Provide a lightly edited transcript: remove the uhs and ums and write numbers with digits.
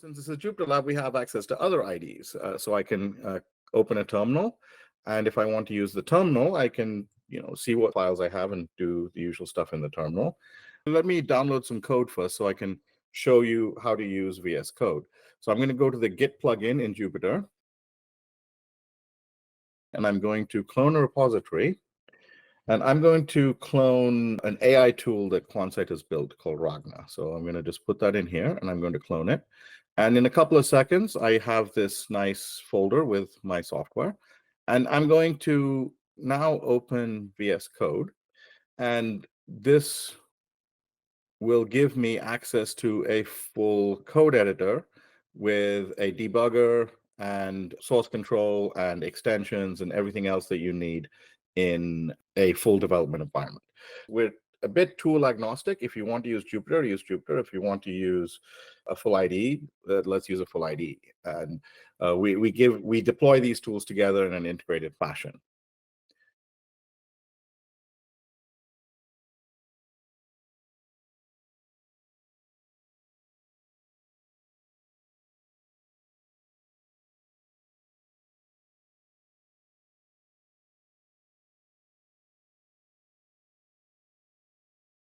Since this is JupyterLab, we have access to other IDEs. So I can open a terminal, and if I want to use the terminal, I can see what files I have and do the usual stuff in the terminal. Let me download some code first so I can show you how to use VS Code. So I'm going to go to the Git plugin in Jupyter, and I'm going to clone a repository. And I'm going to clone an AI tool that Quansight has built called Ragna. So I'm going to just put that in here, and I'm going to clone it. And in a couple of seconds, I have this nice folder with my software. And I'm going to now open VS Code. And this will give me access to a full code editor with a debugger and source control and extensions and everything else that you need in a full development environment. We're a bit tool agnostic. If you want to use Jupyter, use Jupyter. If you want to use a full IDE, let's use a full IDE. And we deploy these tools together in an integrated fashion.